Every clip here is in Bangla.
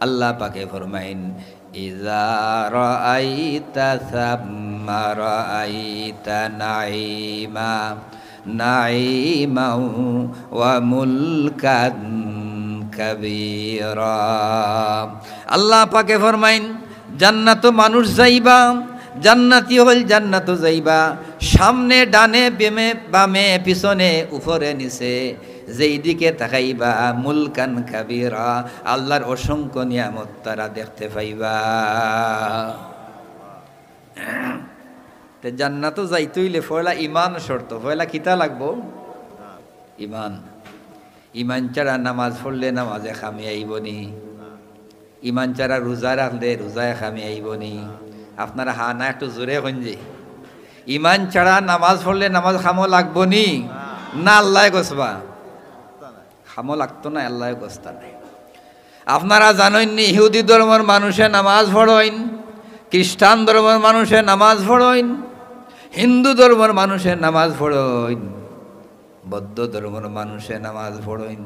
আল্লাহ পাকে ফরমাইন ইযা রাআইতা সাম্মা রাআইতা নাঈমা নাঈমাও ওয়া মুলকান কাবীরা। আল্লাহ পাকে ফরমাইন জান্নাত মানুষ যাইবা, জান্নাতি হইল জান্নাত যাইবা, সামনে ডানে বামে পিছনে উপরে নিচে যেই দিকে তাকাইবা মুলকান কাবীরা, আল্লাহর অসংখ্য নিয়ামত তারা দেখতে পাইবা। তে জান্নাত যাইতে হইলে পয়লা ইমান শর্ত। পয়লা কিতা লাগবো? ইমান। ইমান ছাড়া নামাজ পড়লে নামাজে খামি আইবনি, ইমান ছাড়া রোজা রাখলে রোজায় খামি আইবনি। আপনারা হা না একটু জোরে কঞ্জে, ইমান ছাড়া নামাজ পড়লে নামাজ খামো লাগবো নি না? আল্লাহ গোসবা খামো লাগতো না, আল্লাহ গোসতা নাই। আপনারা জানেননি ইহুদি ধর্মের মানুষে নামাজ পড়েন, খ্রিস্টান ধর্মের মানুষে নামাজ পড়েন, হিন্দু ধর্মের মানুষে নামাজ পড়েন, বৌদ্ধ ধর্মের মানুষে নামাজ পড়েন।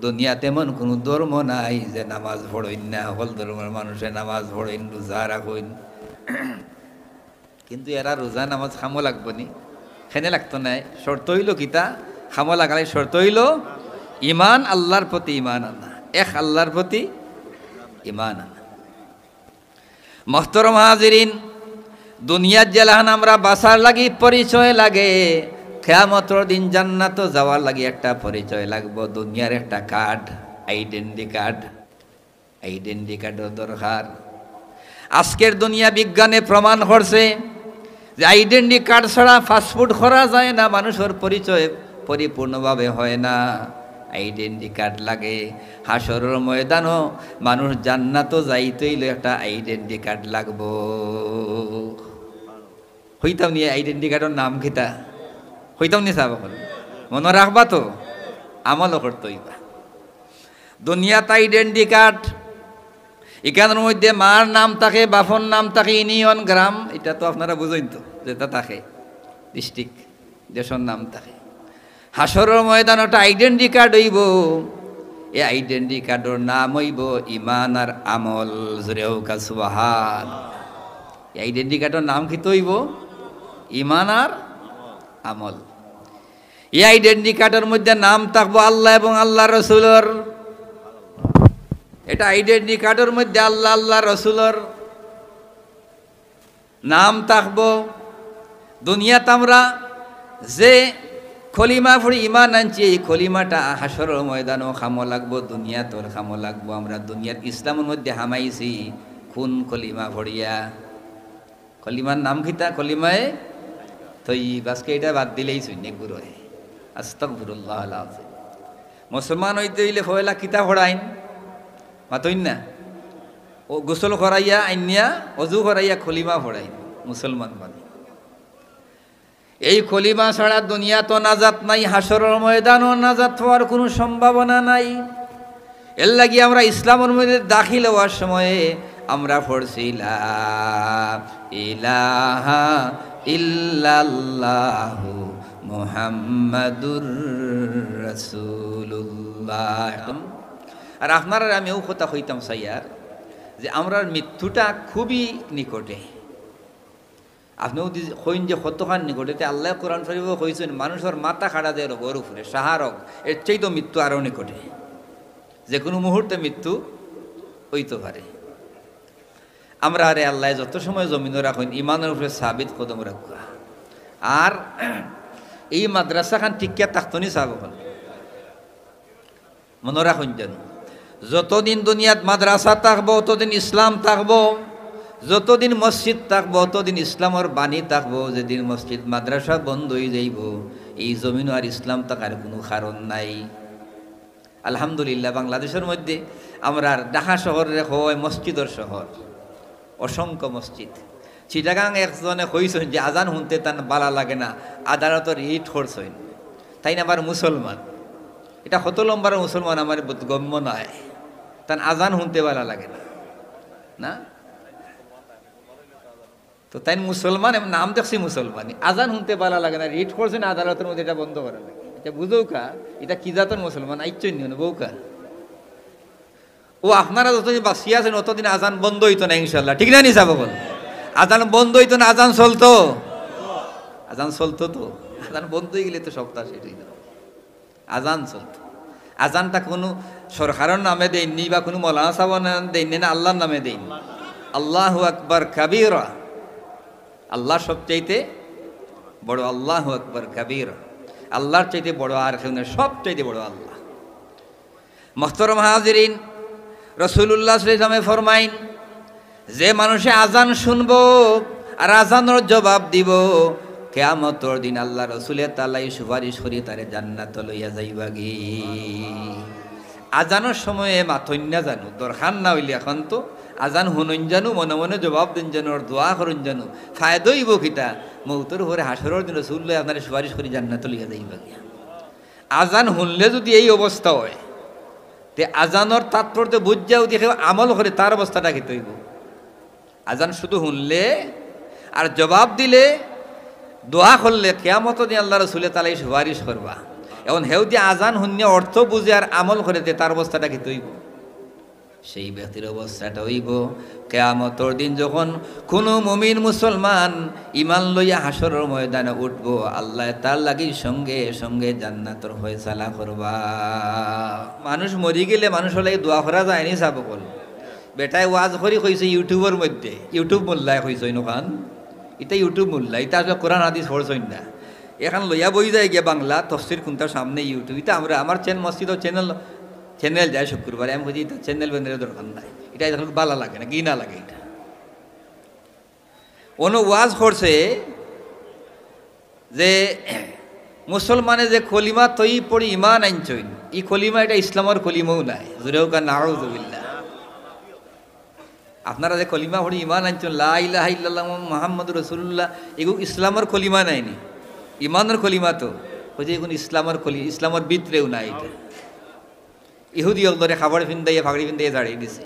দুনিয়াতে এমন কোনো ধর্ম নাই যে নামাজ পড়েন না। সকল ধর্মের মানুষে নামাজ পড়েন, রোজা রাখেন, কিন্তু এরা রোজা নামাজ খামো লাগবো নি? খেনে লাগতো না। শর্ত হইল কিতা? খামো লাগালে শর্ত হইল ইমান, আল্লাহর প্রতি ইমান আনা, এক আল্লাহর প্রতি ইমান আনা। মোহতরম হাজিরিন, দুনিয়ার জেলাহান আমরা বাসার লাগি পরিচয় লাগে, কিয়ামতের দিন জান্নাত যাওয়ার লাগি একটা পরিচয় লাগবো। দুনিয়ার একটা কার্ড, আইডেন্টি কার্ড, আইডেন্টি কার্ডের দরকার। আজকের দুনিয়া বিজ্ঞানে প্রমাণ করছে যে আইডেন্টি কার্ড ছাড়া ফাস্টফুড করা যায় না, মানুষের পরিচয় পরিপূর্ণভাবে হয় না, আইডেন্টি কার্ড লাগে। হাসরের ময়দানও মানুষ জান্নাত যাইতেইলে একটা আইডেন্টি কার্ড লাগবো। হইতাম নিয়ে আইডেন্টি কার্ডের নাম কিতা হইতাম নি সাহেব? মনে রাখবা তো, আমলও করতে হইবা। দুনিয়াতে আইডেন্টি কার্ড, এখানের মধ্যে মার নাম থাকে, বাপর নাম থাকে, ইউনিয়ন, গ্রাম, এটা তো আপনারা বুঝেন তো যেটা থাকে, ডিস্ট্রিক্ট, দেশের নাম থাকে। হাসরের ময়দান একটা আইডেন্টি কার্ড হইব। এই আইডেন্টি কার্ডের নাম হইব ইমান আর আমল। জোরে হোক সুবহান। এই আইডেন্টি কার্ডের নাম কি তো হইব? ইমান আর আমল। এই আইডেন্টি কার্ডের মধ্যে নাম থাকবো আল্লাহ এবং আল্লাহ রসুলের। এটা আইডেন্টি কার্ডের মধ্যে আল্লাহ আল্লাহ রসুলের নাম থাকবো। দুনিয়াতে আমরা যে খলিমা পড়ি ইমান আনছি, এই খলিমাটা হাসরের ময়দানও খামো লাগবো, দুনিয়াতেও খামো লাগবো। আমরা দুনিয়ার ইসলামের মধ্যে হামাইছি খুন খলিমা পড়িয়া। খলিমার নাম কিতা? খলিমায় তৈয়ব। আজকে এটা বাদ দিলেই শুনে গুরুয়ে আস্তাগফিরুল্লাহ আলাযীম। মুসলমান হইতে হইলে পয়লা কিতা পড়াইন? মাতইন না? ও গোসল করাইয়া আইনিয়া অজু করাইয়া খলিমা পড়াইন মুসলমান মানে। এই খলিমা ছাড়া দুনিয়া তো নাজাত নাই, হাসরের ময়দানও নাজাত হওয়ার কোনো সম্ভাবনা নাই। এর লাগি আমরা ইসলামের মধ্যে দাখিল হওয়ার সময়ে আমরা পড়ছি লা ইলাহা ইল্লাল্লাহু মুহাম্মাদুর রাসূলুল্লাহ। আর আপনারা আমিও কথা হইতাম সাইয়ার যে আমরার মৃত্যুটা খুবই নিকটে। আপনিও হইন যে কতখান নিকটে, আল্লাহ কোরআন শরীফও কইছেন মানুষের মাথা খাড়া দেয় রোগের উপরে, সাহারক, এর চেয়ে তো মৃত্যু আরও নিকটে, যে কোনো মুহূর্তে মৃত্যু হইতে পারে। আমরা আরে আল্লাহ যত সময় জমিন রাখুন ইমানের উপরে সাবিত কদম রাখা। আর এই মাদ্রাসা খান টিকিয়া থাকতনি চাব মনে রাখুন যেন যতদিন দুনিয়াত মাদ্রাসা থাকবো ততদিন ইসলাম থাকবো, যতদিন মসজিদ থাকবো ততদিন ইসলামের বাণী থাকবো। যেদিন মসজিদ মাদ্রাসা বন্ধ হয়ে যাইব এই জমিন আর ইসলাম থাকার কোনো কারণ নাই। আলহামদুলিল্লাহ বাংলাদেশের মধ্যে আমরা ঢাকা শহরের হয় মসজিদের শহর, অসংখ্য মসজিদ। চিটাগাং একজনে কইছেন যে আজান শুনতে তার বালা লাগে না, আদালতের ইট করছেন, তাই না? আবার মুসলমান, এটা কত লম্বার মুসলমান আমার গম্য নয়, তার আজান শুনতে বালা লাগে না, না? তো তাই মুসলমান নাম দেখছি মুসলমানই, আজান শুনতে বালা লাগে না, রিট করছেন আদালতের মধ্যে, এটা বন্ধ করা লাগে। এটা বুঝৌ কা এটা কি জাতের মুসলমান আইচন্য বউকা ও আপনারা যতদিন বাঁচিয়ে আছেন অতদিন আজান বন্ধ হইতো না ইনশাল্লাহ, ঠিক না নিসা বল? আজান বন্ধ হইতো না, আজান চলতো, আজান চলতো তো। আজান বন্ধ হয়ে গেলে তো সপ্তাহ শেষ হয়ে যাবে। আজান চলতো। আজানটা কোনো সরকারের নামে দেননি বা কোনো মৌলানা সাহেব দেননি, না আল্লাহর নামে দেননি। আল্লাহু আকবার কাবীরা, আল্লাহ সবচাইতে বড়। আল্লাহু আকবার কাবীরা, আল্লাহর চাইতে বড় আর কেউ না, সবচাইতে বড় আল্লাহ। মুহতারাম হাজিরিন, রাসূলুল্লাহ সাল্লাল্লাহু আলাইহি ওয়াসাল্লাম ফরমাইন, যে মানুষে আজান শুনবো আর আজানের জবাব দিব, কিয়ামতের দিন আল্লাহ রাসূলে তাআলাই সুপারিশ করি তারে জান্নাত লইয়া যাইবাগি। আজানের সময়ে মাথইন না জানো, দরকার না হইলে এখন তো আজান শুনুন জানো, মনে মনে জবাব দিন জানো, আর দোয়া করুন জানো, ফায়দা হইব কিতা? মৌতের উপরে হাসরের দিন রাসূলুল্লাহ আপনারে সুপারিশ করি জান্নাত লইয়া যাইবাগি। আজান শুনলে যদি এই অবস্থা হয়, তে আজানের তাৎপর্য বুঝাও দেখে আমল করে, তার অবস্থাটা কি তৈব? আজান শুধু শুনলে আর জবাব দিলে, দোয়া করলে কিয়ামত দিন আল্লাহ রাসূলে তাআলাই সুপারিশ করবা। এখন হেউ দিয়ে আজান শুনিয়ে অর্থ বুঝে আর আমল করে, তার অবস্থাটা কি তৈব? সেই ব্যক্তির অবস্থাটা হইব কিয়ামতের দিন যখন কোনো মুমিন মুসলমান ঈমান লইয়া হাসরের ময়দানে উঠব, আল্লাহ তার লাগি সঙ্গে সঙ্গে জান্নাতের ফয়সালা করবা। মানুষ মরি গেলে মানুষ হলে দোয়া করা যায়নি সাবকল। বেটায় ওয়াজ করি কইছে ইউটিউবের মধ্যে, ইউটিউব মোল্লায় কইছে নখান, এটা ইউটিউব মোল্লা, এটা আসলে কোরআন হাদিস পড়ছই না। এখন লইয়া বই যায় গিয়ে বাংলা তফসির কোনটার সামনে ইউটিউব। এটা আমরা আমার মসজিদ চ্যানেল যায় শুক্রবার, আমি বুঝি চ্যানেল বেন্দের দরকার নাই, এটা এখন ভালো লাগে না, কি না লাগে। এটা অন্য ওয়াজ করছে যে মুসলমানে যে কলিমা তৈ পড়ি ইমান আনছইন, ই কলিমা এটা ইসলামের কলিমাও নাই। জুড়েও কা নাউযুবিল্লাহ। আপনারা যে কলিমা পড়ি ইমান আনছেন, লা ইলাহা ইল্লাল্লাহ মুহাম্মাদুর রাসূলুল্লাহ, এগুলো ইসলামের কলিমা নাইনি, ইমানের কলিমা তো বুঝি এখন ইসলামের ভিতরেও নাই। এটা ইহুদি ধরে খাবার ফিন্দাইয়া ফাগড়ি ফিন্দাইয়া দাঁড়িয়ে দিছে,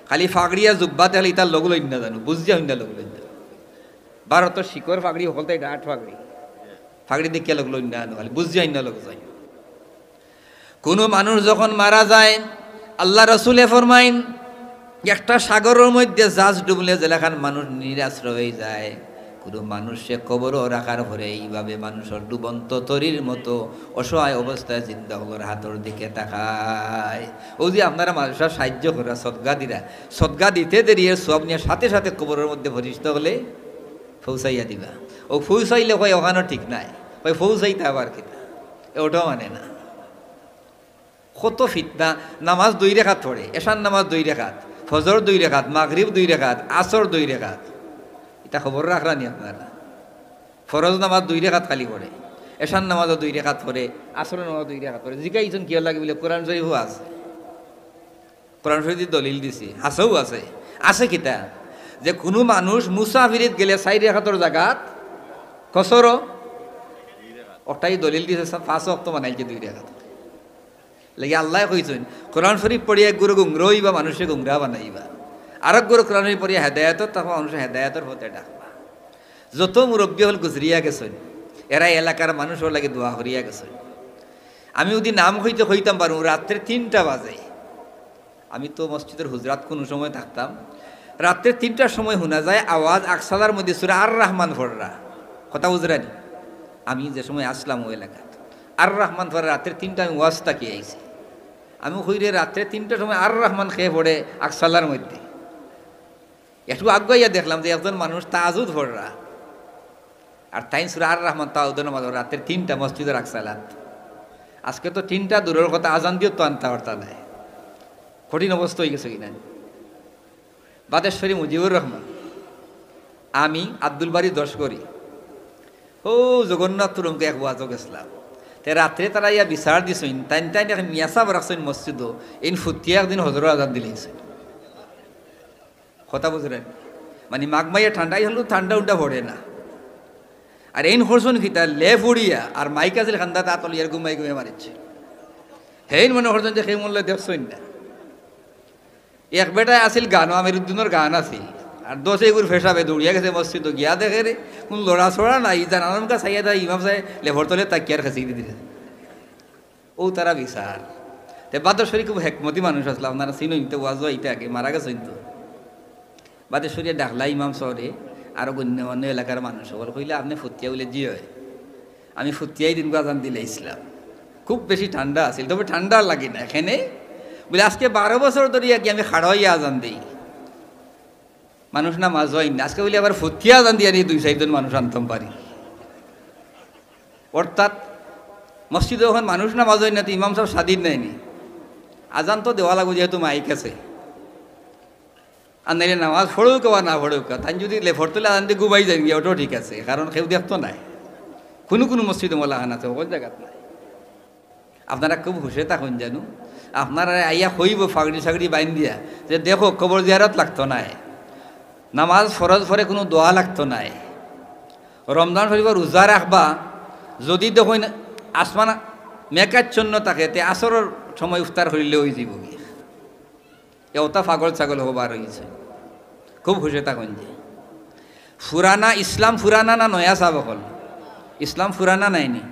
খালি ফাগড়িয়া জুব্বাতে হলে তার লোক লইন না জানো, বুঝিয়া হইন না লোক লইন না। ভারতের শিকর ফাগড়ি হলতে এটা 8 ফাগড়ি, ফাগড়ি দেখিয়া লোক লইন না, খালি বুঝিয়া হইন না লোক যায়। কোনো মানুষ যখন মারা যায়, আল্লাহ রাসূলে ফরমাইন, একটা সাগরের মধ্যে জাহাজ ডুবলে যেখান মানুষ নিরাশ্রয় হয়ে যায়, কোনো মানুষে কবরও রাখার পরে এইভাবে মানুষের ডুবন্ত তরির মতো অসহায় অবস্থায় জিন্দা হলোর হাতর দিকে তাকায়। ও যে আপনারা মানুষরা সাহায্য করা সদগা দিতে দেরি সব নিয়ে সাথে সাথে কবরের মধ্যে ভরিষ্ঠ হলে ফৌসাইয়া দিবা। ও ফৌসাইলে কয় ওখানে ঠিক নাই, কয় ফৌসাইতে আবার কিনা, ওটাও মানে না। কত ফিতনা। নামাজ 2 রাকাত পড়ে, এশার নামাজ 2 রাকাত, ফজর 2 রাকাত, মাগরিব 2 রাকাত, আসর 2 রাকাত। এটা খবর রাখলানি আপনারা? ফরজ নামাজ 2 রাকাত খালি পড়ে, এশার নামাজও 2 রাকাত পড়ে, আসরের নামাজ 2 রাকাত পড়ে। জিকাইছেন কি লাগে বলে কোরআন শরীফও আছে, কোরআন শরীফ দলিল দিছে, হাসেও আছে। আছে কিতা যে কোনো মানুষ মুসাফিরিত গেলে 4 রাকাতের জায়গাত কসরও ওটাই দলিল দিছে, 5 ওয়াক্ত বানাইছে 2 রাকাত লাগে। আল্লাহ কইছেন কোরআন শরীফ পড়িয়া গুরু গুমরই বা মানুষে গুমরা বানাইবা, আরেক গুরু কোরআন শরীফ পড়িয়া হেদায়েতর, তখন মানুষের হেদায়েতর হতে ডাকবা। যত মুরব্বী হল গুজরিয়া গেছেন, এরা এলাকার মানুষের লাগে দোয়া করিয়া গেছেন। আমি যদি নাম হইতে হইতাম পারু, রাত্রে 3টা বাজে, আমি তো মসজিদের হুজরাত কোনো সময় থাকতাম, রাত্রে 3টার সময় শোনা যায় আওয়াজ আকসালার মধ্যে সূরা আর রহমান ফররা, কথা বুঝরানি? আমি যে সময় আসলাম ওই এলাকাত আর রহমান ফররা রাত্রে 3টা আমি ওয়াজ তাকিয়ে আইছি। আমি হইরে রাত্রে 3টার সময় আর রহমান খেয়ে পড়ে আকসালার মধ্যে। একটু আগাইয়া দেখলাম যে একজন মানুষ তাজুদ ফররা, আর তাই সূরা আর রহমান তাউদের নামাজ রাত্রে 3টা মসজিদের আকসালাত। আজকে তো 3টা দূরের কথা, আজান দিয়েও তো আনতে পারতা নাই, কঠিন অবস্থা হয়ে গেছে কিনা। বাদেশ্বরী মুজিবুর রহমান, আমি আব্দুল বাড়ি 10 করি, ও জগন্নাথ তুরমকে এক ওয়াজও গেছিলাম। তে রাত্রে তারা ইয়া বিচার দিছেন, তাই এখন মিয়াসাব রাখছেন মসজিদ, এই ফুটিয়া একদিন হজর আজান দিলেছে। কথা বুঝলেন? মানে মাঘমাইয়া ঠান্ডাই হলেও ঠান্ডা উল্টা পড়ে না। আর এই হরসন খিতা লে ফুড়িয়া আর মাইকা আছিল খান্দা তা তলিয়ার ঘুমাই ঘুমিয়ে মারিচ্ছে। হেইন মনে হরসন যে সেই মূল্য দেখছই না। এক বেটায় আসিল গানও আমিরুদ্দিনের গান আছিল, আর 10 এগুর ফেসাবে দৌড়িয়া গেছে মসজিদ, গিয়া দেখে রে কোন লড়াছড়া নাই, জানার মুখা চাইয়া দেয় ইমাম সাহেব লেভর তলে তাকিয়ার খাসি দিতে। ও তারা বিচার তে বাদেশ্বরী খুব হেকমতি মানুষ আসলে আপনারা চিনুন তো ওয়াজ হইতে আগে মারা গেছেন তো বাদেশ্বরী ডাকলা ইমাম শহরে আরো গণ্যমান্য এলাকার মানুষ বল কইলে আপনি ফুটিয়া বলে জি হয় আমি ফুটিয়াই দিন আজান দিলে ইসলাম খুব বেশি ঠান্ডা আছিল তবে ঠান্ডা লাগে না এখানে বলে আজকে 12 বছর ধরে কি আমি খাড়া হইয়া আজান দিই মানুষ না মাঝ হয় না আজকে বলে আবার ফুটিয়া আজান দিয়ে নিয়ে 2-4 জন মানুষ আনতাম পারি অর্থাৎ মসজিদে যখন মানুষ না মাঝ হয় না তো ইমাম সাহেব স্বাধীন নেয়নি আজান তো দেওয়া লাগবে যেহেতু মাইক আছে আর নাইলে নামাজ পড়ুক বা না পড়ুক তাই যদি লেফর তুলে আজান দিয়ে গুবাই যায় গিয়ে ওটাও ঠিক আছে কারণ কেউ দেখতো নাই কোনো মসজিদে মোলাহান আছে ওই জায়গাত নাই আপনারা খুব হুশে থাকুন জানো আপনারা আইয়া হইব ফাগড়ি সাগড়ি বাইন দিয়া যে দেখো কবর জিয়ারত লাগতো নাই নামাজ ফরজ ফরে কোনো দোয়া লাগতো নাই রমজান শরীফ রোজা রাখবা যদি দেখুন আসমান মেকাচ্ছন্ন থাকে তে আসরের সময় ইফতার হইলে ওই যাব গিয়ে এওটা পাগল ছাগল হবার হয়েছে খুব হুশে থাকুন যে ফুরানা ইসলাম ফুরানা না নয়া সাব হল ইসলাম ফুরানা নাইনি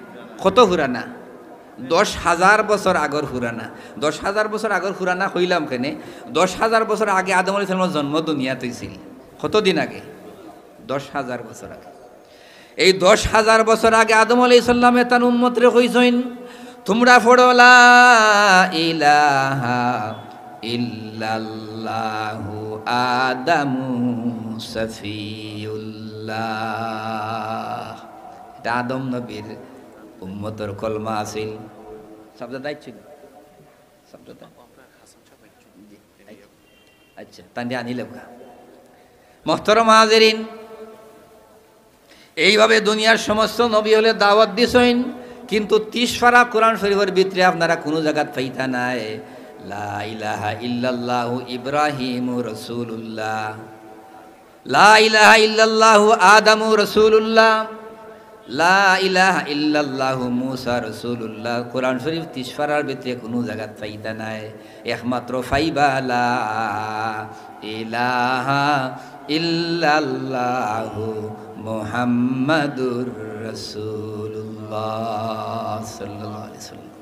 কত ফুরানা 10,000 বছর আগর ফুরানা 10,000 বছর আগর ফুরানা হইলাম কেনে 10,000 বছর আগে আদম আলাইহিস সালামের জন্ম দুনিয়াতে হইছিল কতদিন আগে 10,000 বছর আগে এই 10,000 বছর আগে আদম আলাইহিস সালামে তার উম্মতরে কইছেন তোমরা পড়ো লা ইলাহা ইল্লাল্লাহু আদামু সফিউল্লাহ এটা আদম নবীর উম্মতের কলমা আছিল শব্দ দাইছিল শব্দ আচ্ছা তান্ডে আনিলাম মুহতারাম হাজিরিন এইভাবে দুনিয়ার সমস্ত নবী হলে দাওয়াত দিছেন কিন্তু 30 পারা কোরআন শরীফের ভিতরে আপনারা কোনো জায়গাত পাইতা নাই লা ইলাহা ইল্লাল্লাহু ইব্রাহিমু রাসূলুল্লাহ লা ইলাহা ইল্লাল্লাহু আদামু রাসূলুল্লাহ লা ইলাহা ইল্লাল্লাহু মুসা রাসূলুল্লাহ কোরআন শরীফ 30 পারার ভিতরে কোনো জায়গাত পাইতা নাই একমাত্র ফাইবা লা ইলাহা ইল্লাল্লাহু মুহাম্মাদুর রাসূলুল্লাহ সাল্লাল্লাহু আলাইহি ওয়াসাল্লাম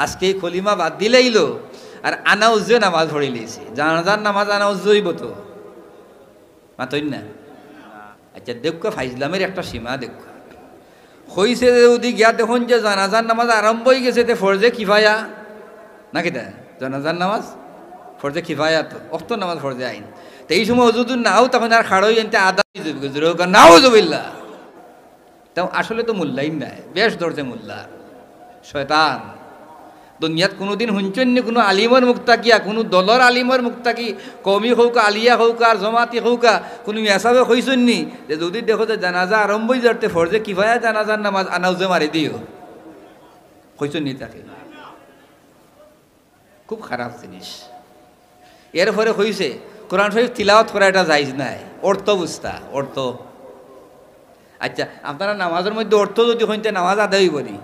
আজকে কলিমা বাদ দিলেইলো আর আনাউজে নামাজ পড়ে লিয়েছে জানাজার নামাজ আনাউজ হইব তো মাতই না আচ্ছা দেখো ফাইজলামের একটা সীমা দেখো হইছে যদি গিয়া দেখুন যে জানাজার নামাজ আরম্ভ হয়ে গেছে তে ফরজে কিফায়া নাকি তা জানাজার নামাজ ফরজে কিফায়া তো অক্ত নামাজ ফরজে আইন তো এই সময় যদি নাও তখন আর খাড়ই এনতে আদা নাও জবিল্লা তাও আসলে তো মূল্যাইন নাই বেশ ধরছে মোল্লা শয়তান দুনিয়াত কোনোদিন শুনছেননি কোনো আলিমর মুক্তাকিয়া কোনো দলর আলিমর মুক্তাকি কমি হোক আলিয়া হোক আর জমাতি হোক কোনো মেসাবে হইছেননি যে যদি দেখো যে জানাজা আরম্ভই যাতে ফরজে কিফায়া জানাজার নামাজ আনাউজে মারি দিও হইছেননি তাকে খুব খারাপ জিনিস এর ফলে হইছে কোরআন শরীফ তিলাওয়াত করা এটা জায়েজ নাই অর্থ বুঝতা অর্থ আচ্ছা আপনারা নামাজের মধ্যে অর্থ যদি হইতে নামাজ আদায় হইবনি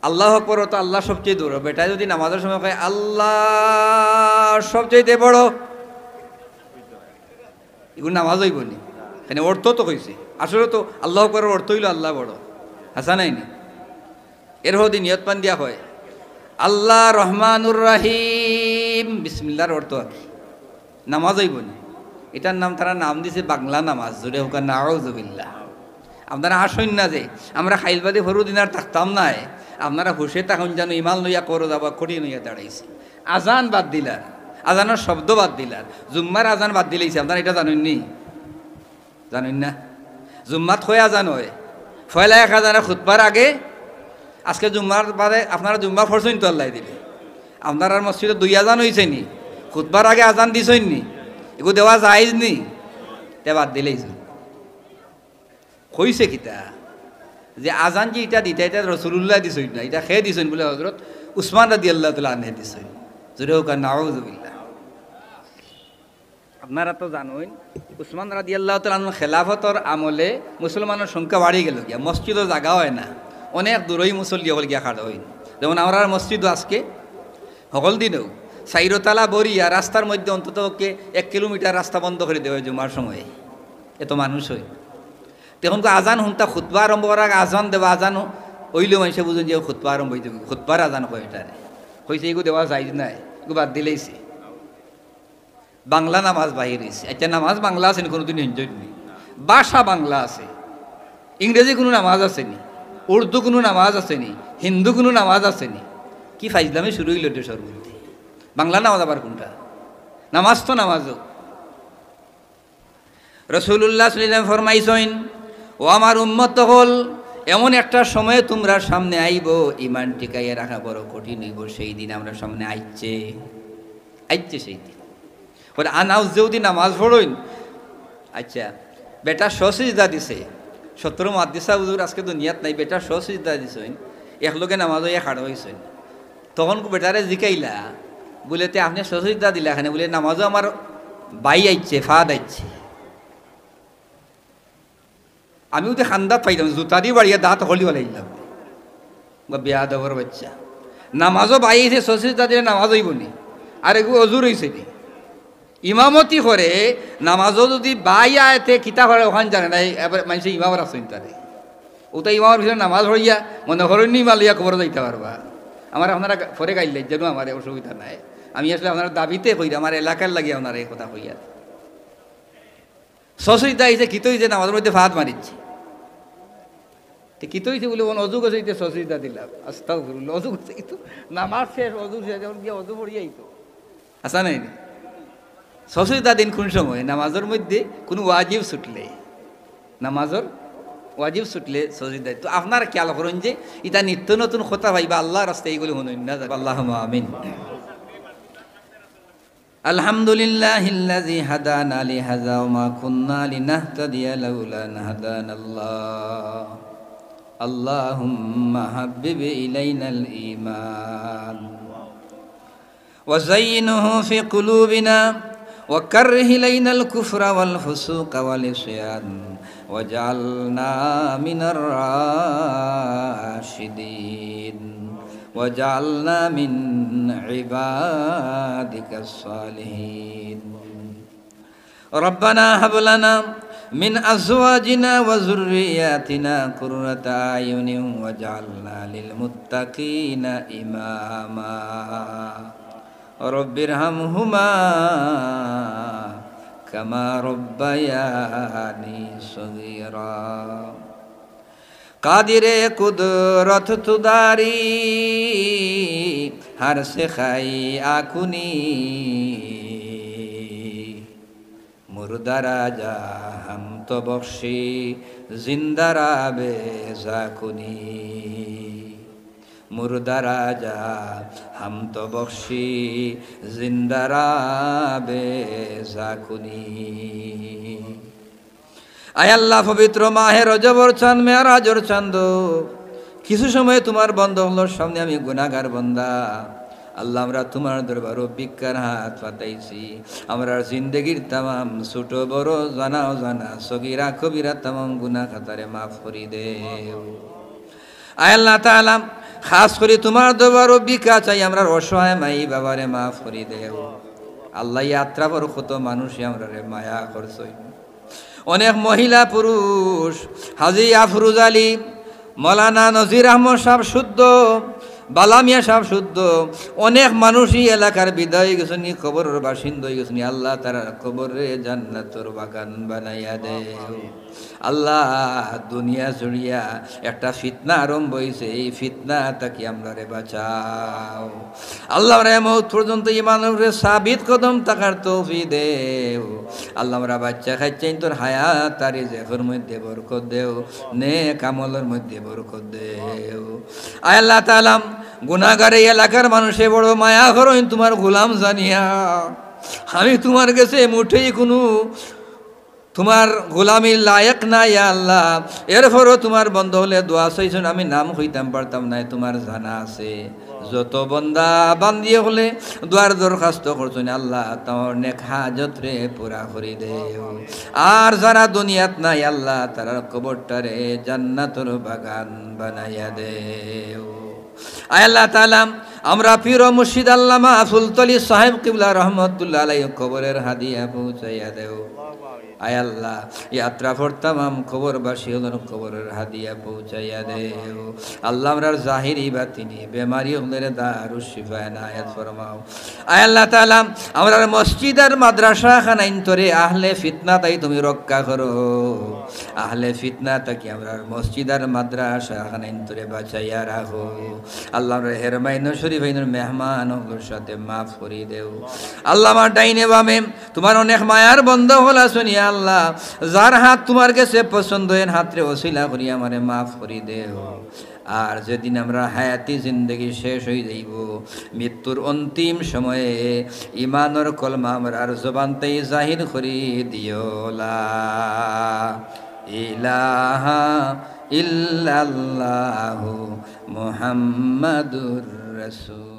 আল্লাহ আকবার তো আল্লাহ সবচেয়ে দূর বেটা যদি নামাজের সময় কয় আল্লাহ সবচেয়ে বড় এগুলো নামাজ হইবনি এখানে অর্থ তো কইছে আসলে তো আল্লাহ আকবারের অর্থ হইল আল্লাহ বড় হাসা নাইনি এর হদি নিয়ত পান দিয়া হয় আল্লাহ রহমানুর রাহিম বিসমিল্লাহর অর্থ কি নামাজ হইবনি এটার নাম তারা নাম দিছে বাংলা নামাজ জোরে হোক নাউজুবিল্লাহ আপনারা আসেন না যে আমরা খাইলবাদী ফরুদিন আর থাকতাম নাই আপনারা হুশে তখন যেন ইমাল লইয়া করো যাবা করি লইয়া দাঁড়াইছে আজান বাদ দিলার আজানের শব্দ বাদ দিলার জুম্মার আজান বাদ দিলেইছে আপনারা এটা জানেননি জানেন না জুম্মাত হয়ে আজান হয় ফয়লা 1,000 খুতবার আগে আজকে জুম্মার বাদে আপনারা জুম্মা ফরছেন তো আল্লাহ দিলে আপনার মসজিদে 2 আজান হয়েছে নি খুতবার আগে আজান দিছেন নি এগুলো দেওয়া যাইজ নি তে বাদ দিলেইছে হইছে কিতা যে আজান যে এটা দিতে এটা রসুল্লাহ দিছেন না এটা খেয়ে দিছেন বলে হজরত উসমান রাদিয়াল্লাহু তাআলা আনহু দিছেন জোরে হোক নাউজুবিল্লাহ আপনারা তো জানেন উসমান রাদিয়াল্লাহু তাআলা আনহু খেলাফতর আমলে মুসলমানের সংখ্যা বাড়ি গেল গিয়া মসজিদও জায়গা হয় না অনেক দূরই মুসল্লি হল গিয়া খাড়া হইন যেমন আমরা মসজিদও আজকে সকল দিনেও সাইরতালা বরিয়া রাস্তার মধ্যে অন্তত 1 কিলোমিটার রাস্তা বন্ধ করে দেওয়া হয় জুমার সময়ে এত মানুষ হয় তখন আজান শুনতা খুতবা আরম্ভ করার আজান দেবা আজান হইলেও মানুষে বুঝুন যে খুতবা আরম্ভ হয়ে যাবে খুতবার আজান হয় এটারে কইছে এগু দেওয়া যায় নাই, এগু বাদ দিলেইছে। বাংলা নামাজ বাহির হয়েছে। আচ্ছা নামাজ বাংলা আছে নি কোনোদিন হিন্দুনি? ভাষা বাংলা আছে, ইংরেজি কোনো নামাজ আসেনি, উর্দু কোনো নামাজ আসেনি, হিন্দু কোনো নামাজ আসেনি। কি ফাইজলামে শুরু হইল দেশের মধ্যে। বাংলা নামাজ আবার কোনটা? নামাজ তো নামাজও। রাসূলুল্লাহ সাল্লাল্লাহু আলাইহি ওয়াসাল্লাম ফরমাইছেন, ও আমার উম্মত হল, এমন একটা সময়ে তোমরা সামনে আইব, ইমান টিকাইয়া রাখা বড় কঠিন হইব। সেই দিন আমরা সামনে আইচ্ছে সেই দিন। বলে আনাউজ যদি নামাজ পড়ইন, আচ্ছা বেটা সসিজদা দিছে, 17 মাদ্রাসা হুজুর আজকে দুনিয়াত নাই, বেটা সসিজদা দিছেন, একলগে নামাজ হইয়া খাড়া হইছেন। তখন বেটারে জিকাইলা, বলে তে আপনি সসিজদা দিলা এখানে? বলে নামাজও আমার বাই আইচ্ছে, ফাদ আইচ্ছে। আমিও তো খান্দাত পাইলাম, জুতা দিয়ে বাড়িয়ে দাঁত হলি বলাইলাম, বেয়া দেবর বাচ্চা। নামাজও বাই আইছে, সসিজদা দিলে নামাজ হইব নি? আর এগুলো অজুর হয়েছে নি? ইমামতি করে নামাজও যদি বাই আয়তে কিতা করে ওখান জানে না, এবার মানুষ ইমামর আসেন তারে, ওটা ইমামের ভিতরে নামাজ হইয়া মনে হরণি মালিয়া কবর যাইতে পারবা। আমার আপনারা ফরে গাইলেন যেন আমার অসুবিধা নাই, আমি আসলে আপনার দাবিতে কইরা আমার এলাকার লাগিয়ে আপনার এই কথা কইয়া। সসইদা হয়েছে কিতো হয়েছে, নামাজের মধ্যে ফাঁদ মারিচ্ছে। কিতো হয়েছে বলে অজু গেছে, সসইদা দিলাম, আস্তাগফিরুল্লাহ। অজু গেছে কিন্তু নামাজ শেষ, অজু শেষ, যখন গিয়ে অজু পড়িয়াই তো আসা নাই। সসইদা দিন কোন সময়? নামাজের মধ্যে কোনো ওয়াজিব ছুটলে, নামাজের ওয়াজিব ছুটলে সসইদা। তো আপনারা খেয়াল করেন যে এটা নিত্য নতুন কথা ভাইবা আল্লাহ রাস্তায় এইগুলো শুনুন না। আল্লাহুম্মা আমিন। আলহামদুলিল্লাহিল্লাযী হাদানা লিহাযা ওয়া মা কুন্না লিনাহতাদিয়া লাউলা আন হাদানাল্লাহ। আল্লাহুম্মা হাব্বিব ইলাইনাল ঈমান ওয়া যায়্যিনহু ফি কুলুবিনা ওয়া কাররিহ ইলাইনাল কুফরা ওয়াল ফুসুকা ওয়াল ইসয়ান ওয়াজআলনা মিনার রাশিদিন ওয়াজআলনা মিন ইবাদিকাস সালিহিন। রব্বানা হাব লানা মিন আজওয়াজিনা ওয়া যুররিয়াতিনা কুররাতা আয়ুনিন ওয়াজআলনা লিল মুত্তাকিনা ইমামা। রব্বিরহামহুমা কামা রব্বায়ানি সগীরা। কাদিরে কুদরত তুদারি হার সে খাই আকুনি মুর্দারা যা হাম তো বখশি জিন্দারা বে জাকুনি। মুর্দারা যা হাম তো বখশি জিন্দারা বে জাকুনি। আয় আল্লাহ, পবিত্র মাহে রজবর চাঁদ, মেরাজর চাঁদ, কিছু সময় তোমার বন্ধগুলোর সামনে আমি গুনাহগার বান্দা। আল্লাহ আমরা তোমার দরবার ভিক্ষার হাত পাতাইছি। আমরা জিন্দগির তামাম ছোট বড় জানা অজানা সগীরা কবিরা তামাম গুনাহ খাতারে মাফ করি দেও। আয় আল্লাহ তাআলা, খাস করে তোমার দরবার ভিক্ষা চাই, আমরা অসহায় মাই বাবারে মাফ করি দেও। আল্লাহ যাত্রা পর কত মানুষই আমরা মায়া করছই, অনেক মহিলা পুরুষ, হাজী আফরুজ আলী, মৌলানা নজির আহমদ সাহেব শুদ্ধ, বালামিয়া সাহেব শুদ্ধ, অনেক মানুষই এলাকার বিদায় হয়ে গেছেন, কবরের বাসিন্দা হয়ে গেছেন। আল্লাহ তারা কবরে জান্নাতের বাগান বানাইয়া দেও। আল্লাহ দুনিয়া জুড়িয়া একটা ফিতনা আরম্ভ হয়েছে, এই ফিতনা তাকে আমরা রে বাঁচাও। আল্লাহ রে মৌত পর্যন্ত ইমানের সাবিত কদম তাকার তৌফিক দেও। আল্লাহ আমরা বাচ্চা খাচ্ছেন তোর হায়াত আর রিজেকের মধ্যে বরকত দেও, নেক আমলের মধ্যে বরকত দেও। আয় আল্লাহ তাআলা, গুনাহগার এই এলাকার মানুষে বড় মায়া করেন তোমার গোলাম জানিয়া। আমি তোমার কাছে মুঠেই কোনো তোমার গোলামির লায়ক না ইয়া আল্লাহ। এরপরও তোমার বন্ধ হলে দোয়া চাইছেন, আমি নাম হইতাম পারতাম না, তোমার জানা আছে। যত বন্দা বান্দিয়ে হলে দোয়ার দরখাস্ত করছেন আল্লাহ, তোমার নেক হাজত রে পুরা করে দেও। আর যারা দুনিয়াত নাই আল্লাহ, তারা কবরটারে জান্নাতের বাগান বানাইয়া দেও। আয় আল্লাহ তাআলা, আমরা পীর ও মুর্শিদ আল্লামা ফুলতলি সাহেব কিবলা রহমতুল্লাহ আলাইহি কবরের হাদিয়া পৌঁছাইয়া দেও। আয় আল্লাহ ইয়াত্রা ফরতাম খবরবাসী হলেন খবরের হাদিয়া পৌঁছাইয়া দেও। আল্লাহ আমরার জাহিরি বাতিনি বেমারি হলের দারু শিফা এনায়েত ফরমাও। আয় আল্লাহ তাআলা আমরার মসজিদ আর মাদ্রাসা খানাইন তরে আহলে ফিতনা তাই তুমি রক্ষা করো। আহলে ফিতনা তাকি আমরার মসজিদ আর মাদ্রাসা খানাইন তরে বাঁচাইয়া রাখো। আল্লাহ আমরা হেরমাইন শরীফ আইনের মেহমান হলোর সাথে মাফ করি দেও। আল্লাহ আমার ডাইনে বামে তোমার অনেক মায়ার বন্ধ হলা শুনিয়া আল্লাহ যার হাত তোমার কাছে পছন্দ এর হাতরে ওসিলা করি আমারে মাফ করি দেও। আর যেদিন আমরা হায়াতি জিন্দগি শেষ হয়ে যাইব মৃত্যুর অন্তিম সময়ে ইমানের কলমা আমরা আর জবানতেই জাহির করি দিও। লা ইলাহা ইল্লাল্লাহু মুহাম্মাদুর রাসূল।